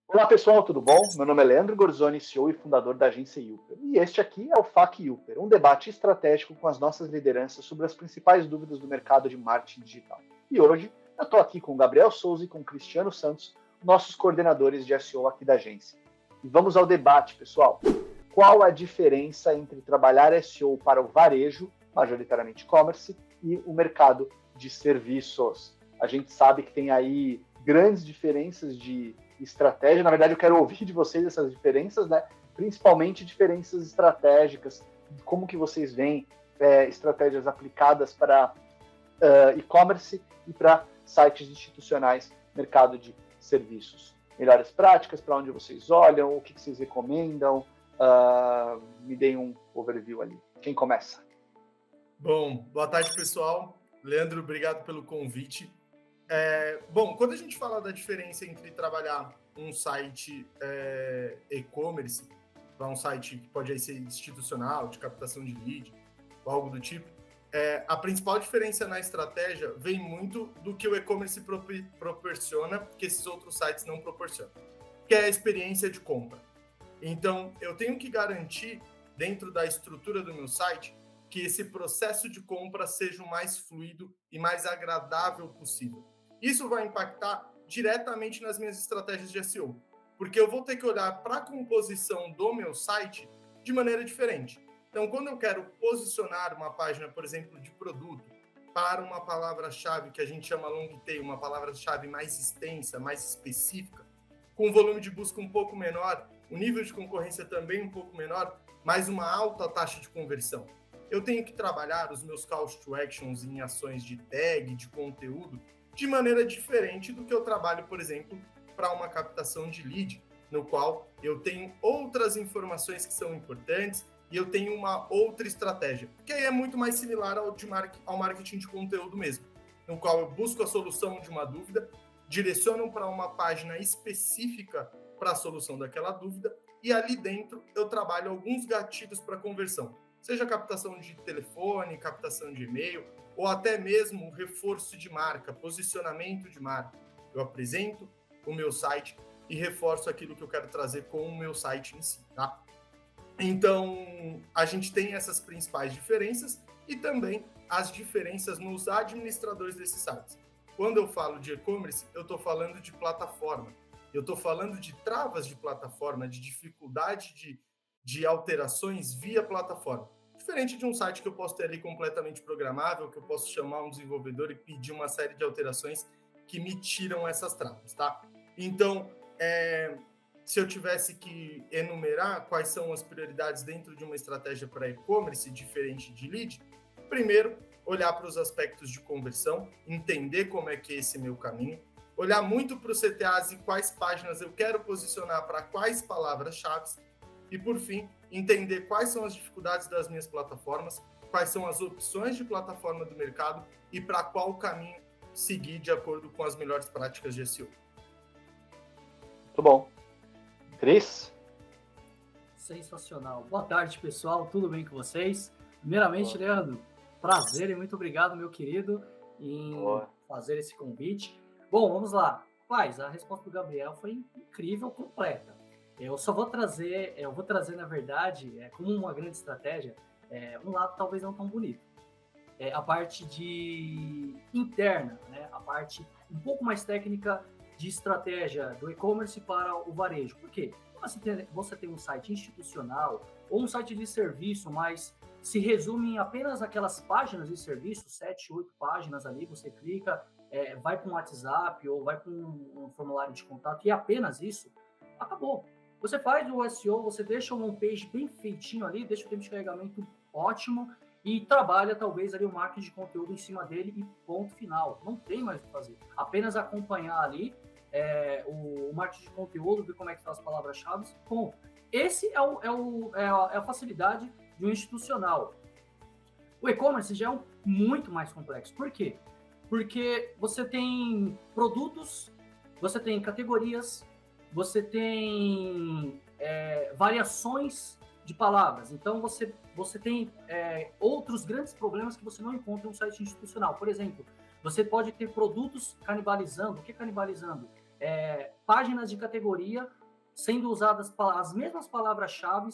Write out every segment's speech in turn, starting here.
Olá pessoal, tudo bom? Meu nome é Leandro Gorzoni, CEO e fundador da agência Yooper. E este aqui é o FAQ Yooper, um debate estratégico com as nossas lideranças sobre as principais dúvidas do mercado de marketing digital. E hoje eu estou aqui com o Gabriel Souza e com o Cristiano Santos, nossos coordenadores de SEO aqui da agência. E vamos ao debate, pessoal. Qual a diferença entre trabalhar SEO para o varejo, majoritariamente e-commerce, e o mercado de serviços? A gente sabe que tem aí grandes diferenças de estratégia. Na verdade, eu quero ouvir de vocês essas diferenças, né? Principalmente diferenças estratégicas, como que vocês veem estratégias aplicadas para e-commerce e para sites institucionais, mercado de serviços. Melhores práticas, para onde vocês olham, o que vocês recomendam, me deem um overview ali. Quem começa? Bom, boa tarde, pessoal. Leandro, obrigado pelo convite. Bom, quando a gente fala da diferença entre trabalhar um site e-commerce para um site que pode ser institucional, de captação de lead, ou algo do tipo, a principal diferença na estratégia vem muito do que o e-commerce proporciona, que esses outros sites não proporcionam, que é a experiência de compra. Então, eu tenho que garantir, dentro da estrutura do meu site, que esse processo de compra seja o mais fluido e mais agradável possível. Isso vai impactar diretamente nas minhas estratégias de SEO, porque eu vou ter que olhar para a composição do meu site de maneira diferente. Então, quando eu quero posicionar uma página, por exemplo, de produto, para uma palavra-chave que a gente chama long tail, uma palavra-chave mais extensa, mais específica, com um volume de busca um pouco menor, o nível de concorrência também um pouco menor, mas uma alta taxa de conversão. Eu tenho que trabalhar os meus calls to actions em ações de tag, de conteúdo, de maneira diferente do que eu trabalho, por exemplo, para uma captação de lead, no qual eu tenho outras informações que são importantes e eu tenho uma outra estratégia, que aí é muito mais similar ao marketing de conteúdo mesmo, no qual eu busco a solução de uma dúvida, direciono para uma página específica para a solução daquela dúvida e ali dentro eu trabalho alguns gatilhos para conversão, seja captação de telefone, captação de e-mail, ou até mesmo reforço de marca, posicionamento de marca. Eu apresento o meu site e reforço aquilo que eu quero trazer com o meu site em si, tá? Então, a gente tem essas principais diferenças e também as diferenças nos administradores desses sites. Quando eu falo de e-commerce, eu estou falando de plataforma. Eu estou falando de travas de plataforma, de dificuldade de alterações via plataforma. Diferente de um site que eu posso ter ali completamente programável, que eu posso chamar um desenvolvedor e pedir uma série de alterações que me tiram essas travas, tá? Então, se eu tivesse que enumerar quais são as prioridades dentro de uma estratégia para e-commerce diferente de lead, primeiro, olhar para os aspectos de conversão, entender como é que é esse meu caminho, olhar muito para os CTAs e quais páginas eu quero posicionar para quais palavras-chave e, por fim, entender quais são as dificuldades das minhas plataformas, quais são as opções de plataforma do mercado e para qual caminho seguir de acordo com as melhores práticas de SEO. Muito bom. Cris? Sensacional. Boa tarde, pessoal. Tudo bem com vocês? Primeiramente, Leandro, prazer e muito obrigado, meu querido, em fazer esse convite. Bom, vamos lá. Paz, a resposta do Gabriel foi incrível, completa. Eu vou trazer, na verdade, como uma grande estratégia, um lado talvez não tão bonito. A parte de interna, né? A parte um pouco mais técnica de estratégia do e-commerce para o varejo. Por quê? Você tem um site institucional ou um site de serviço, mas se resume em apenas aquelas páginas de serviço, 7, 8 páginas ali, você clica, vai para um WhatsApp ou vai para um formulário de contato e apenas isso, acabou. Você faz o SEO, você deixa um homepage bem feitinho ali, deixa o tempo de carregamento ótimo e trabalha talvez ali o marketing de conteúdo em cima dele e ponto final. Não tem mais o que fazer. Apenas acompanhar ali o marketing de conteúdo, ver como é que estão as palavras-chave, ponto. Esse é a facilidade de um institucional. O e-commerce já é muito mais complexo. Por quê? Porque você tem produtos, você tem categorias, você tem variações de palavras. Então, você tem outros grandes problemas que você não encontra em um site institucional. Por exemplo, você pode ter produtos canibalizando. O que é canibalizando? páginas de categoria sendo usadas as mesmas palavras-chave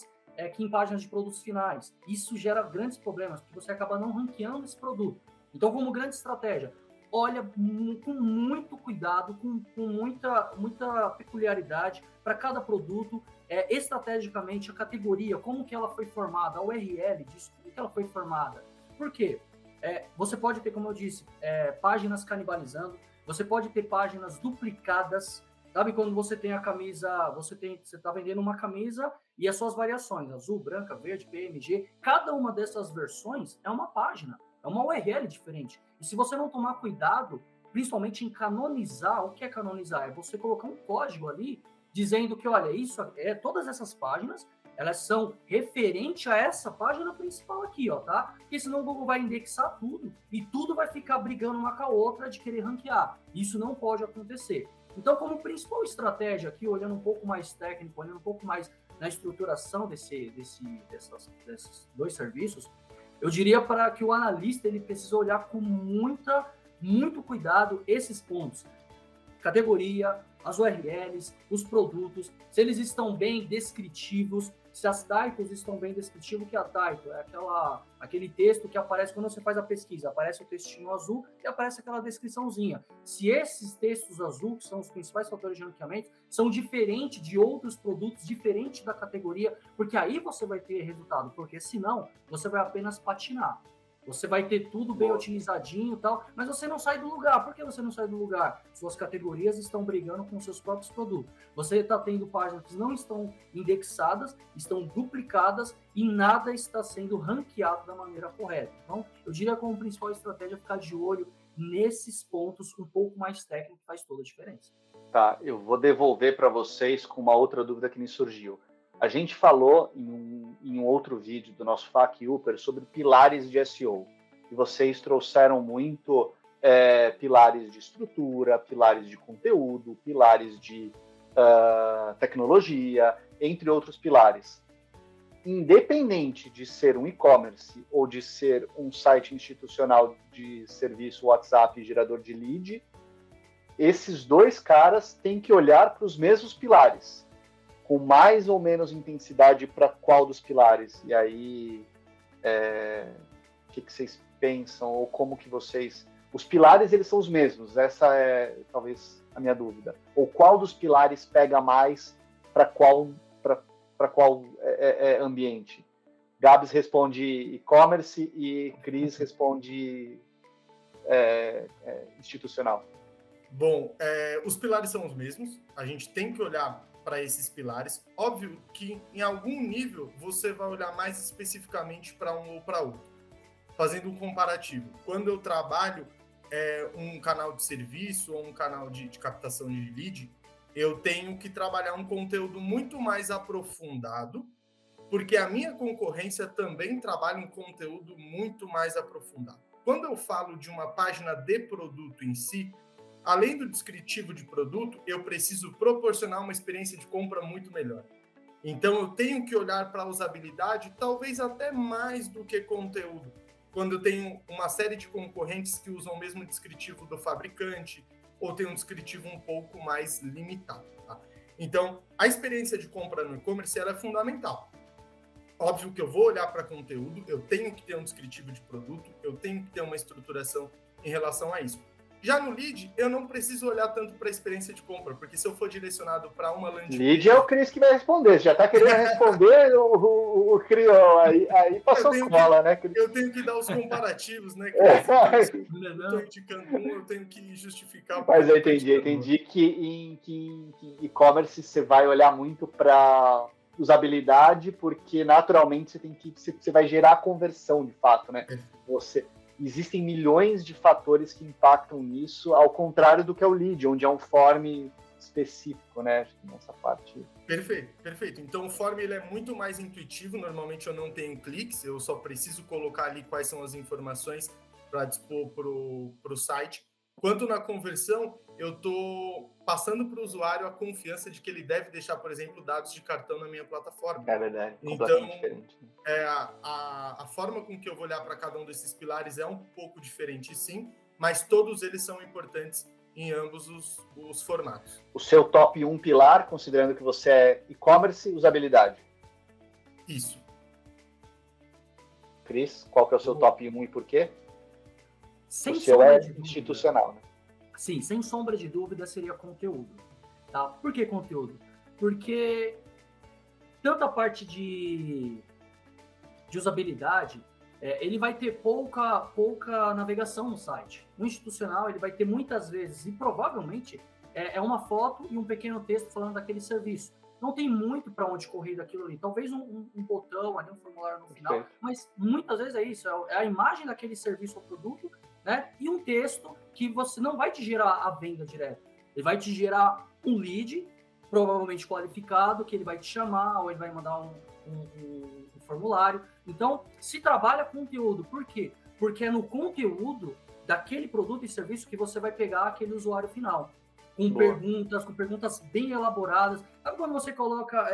que em páginas de produtos finais. Isso gera grandes problemas, porque você acaba não ranqueando esse produto. Então, como grande estratégia, olha com muito cuidado, com muita peculiaridade para cada produto, estrategicamente a categoria, como que ela foi formada, a URL disso, como que ela foi formada. Por quê? Você pode ter, como eu disse, páginas canibalizando, você pode ter páginas duplicadas. Sabe quando você tem a camisa, você está vendendo uma camisa e as suas variações, azul, branca, verde, PNG, cada uma dessas versões é uma página, é uma URL diferente. E se você não tomar cuidado, principalmente em canonizar, o que é canonizar? É você colocar um código ali dizendo que, olha, todas essas páginas, elas são referente a essa página principal aqui, ó, tá? Porque senão o Google vai indexar tudo e tudo vai ficar brigando uma com a outra de querer ranquear. Isso não pode acontecer. Então, como principal estratégia aqui, olhando um pouco mais técnico, olhando um pouco mais na estruturação desses dois serviços, eu diria para que o analista ele precisa olhar com muito cuidado esses pontos. Categoria, as URLs, os produtos, se eles estão bem descritivos, se as titles estão bem descritivos, que a title é aquele texto que aparece quando você faz a pesquisa, aparece o textinho azul e aparece aquela descriçãozinha. Se esses textos azul, que são os principais fatores de ranqueamento, são diferentes de outros produtos, diferentes da categoria, porque aí você vai ter resultado, porque senão você vai apenas patinar. Você vai ter tudo bem otimizadinho e tal, mas você não sai do lugar. Por que você não sai do lugar? Suas categorias estão brigando com seus próprios produtos. Você está tendo páginas que não estão indexadas, estão duplicadas e nada está sendo ranqueado da maneira correta. Então, eu diria como principal estratégia ficar de olho nesses pontos um pouco mais técnicos, faz toda a diferença. Tá, eu vou devolver para vocês com uma outra dúvida que me surgiu. A gente falou em um outro vídeo do nosso FAQ Upper sobre pilares de SEO. E vocês trouxeram muito pilares de estrutura, pilares de conteúdo, pilares de tecnologia, entre outros pilares. Independente de ser um e-commerce ou de ser um site institucional de serviço WhatsApp e gerador de lead, esses dois caras têm que olhar para os mesmos pilares, com mais ou menos intensidade para qual dos pilares? E aí, o que vocês pensam? Ou como que vocês... Os pilares, eles são os mesmos. Essa é, talvez, a minha dúvida. Ou qual dos pilares pega mais para qual ambiente? Gabs responde e-commerce e Cris responde institucional. Bom, os pilares são os mesmos. A gente tem que olhar para esses pilares. Óbvio que em algum nível você vai olhar mais especificamente para um ou para outro, fazendo um comparativo. Quando eu trabalho um canal de serviço ou um canal de captação de lead, eu tenho que trabalhar um conteúdo muito mais aprofundado, porque a minha concorrência também trabalha um conteúdo muito mais aprofundado. Quando eu falo de uma página de produto em si, além do descritivo de produto, eu preciso proporcionar uma experiência de compra muito melhor. Então, eu tenho que olhar para a usabilidade, talvez até mais do que conteúdo. Quando eu tenho uma série de concorrentes que usam o mesmo descritivo do fabricante, ou tem um descritivo um pouco mais limitado. Tá? Então, a experiência de compra no e-commerce ela é fundamental. Óbvio que eu vou olhar para conteúdo, eu tenho que ter um descritivo de produto, eu tenho que ter uma estruturação em relação a isso. Já no lead, eu não preciso olhar tanto para a experiência de compra, porque se eu for direcionado para uma landing page... Lead é o Cris que vai responder. Você já está querendo responder o Criol. Aí passou cola, né, Cris? Eu tenho que dar os comparativos, né? Eu estou indicando eu tenho que justificar... Mas eu entendi que em e-commerce você vai olhar muito para usabilidade, porque naturalmente você vai gerar conversão, de fato, né? Existem milhões de fatores que impactam nisso, ao contrário do que é o lead, onde é um form específico, né? Acho que nessa parte. Perfeito. Então, o form ele é muito mais intuitivo. Normalmente, eu não tenho cliques, eu só preciso colocar ali quais são as informações para dispor para o site. Quanto na conversão, eu estou passando para o usuário a confiança de que ele deve deixar, por exemplo, dados de cartão na minha plataforma. É verdade, completamente diferente. A forma com que eu vou olhar para cada um desses pilares é um pouco diferente, sim, mas todos eles são importantes em ambos os formatos. O seu top 1 pilar, considerando que você é e-commerce, usabilidade. Isso. Cris, qual que é o seu top 1 e por quê? Sem o seu é institucional, né? Sim, sem sombra de dúvida seria conteúdo. Tá? Por que conteúdo? Porque tanto a parte de usabilidade, ele vai ter pouca navegação no site. No institucional, ele vai ter muitas vezes, e provavelmente, é uma foto e um pequeno texto falando daquele serviço. Não tem muito para onde correr daquilo ali. Talvez um botão ali, um formulário no final, mas muitas vezes é isso. É a imagem daquele serviço ou produto, né? E um texto que você não vai te gerar a venda direta. Ele vai te gerar um lead, provavelmente qualificado, que ele vai te chamar ou ele vai mandar um formulário. Então, se trabalha conteúdo. Por quê? Porque é no conteúdo daquele produto e serviço que você vai pegar aquele usuário final. Com perguntas bem elaboradas. Sabe quando você coloca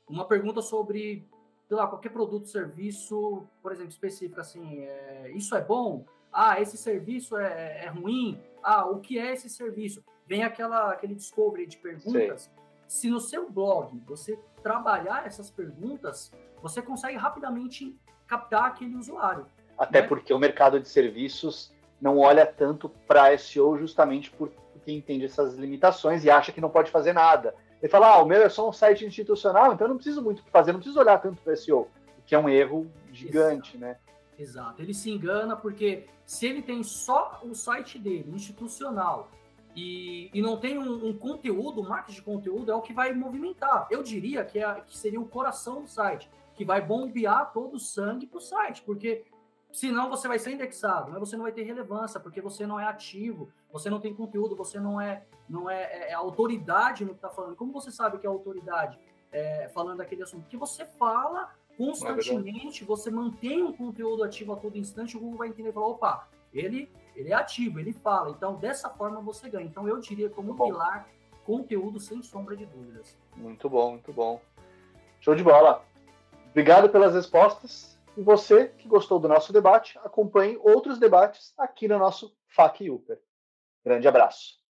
uma pergunta sobre, sei lá, qualquer produto, serviço, por exemplo, específico, assim, isso é bom? Ah, esse serviço é ruim? Ah, o que é esse serviço? Vem aquele discovery de perguntas. Sim. Se no seu blog você trabalhar essas perguntas, você consegue rapidamente captar aquele usuário. Até porque o mercado de serviços não olha tanto para SEO justamente porque entende essas limitações e acha que não pode fazer nada. Ele fala, o meu é só um site institucional, então eu não preciso muito fazer, não preciso olhar tanto para SEO, o que é um erro gigante, né? Exato, ele se engana porque se ele tem só o site dele, institucional, e não tem um conteúdo, um marketing de conteúdo é o que vai movimentar. Eu diria que seria o coração do site, que vai bombear todo o sangue para o site, porque senão você vai ser indexado, mas você não vai ter relevância, porque você não é ativo, você não tem conteúdo, você não é autoridade no que está falando. Como você sabe que é autoridade falando daquele assunto? Porque você fala constantemente, você mantém um conteúdo ativo a todo instante, o Google vai entender e falar, opa, ele é ativo, ele fala. Então, dessa forma você ganha. Então, eu diria como pilar, conteúdo sem sombra de dúvidas. Muito bom, muito bom. Show de bola. Obrigado pelas respostas. E você que gostou do nosso debate, acompanhe outros debates aqui no nosso FAQ Upper. Grande abraço.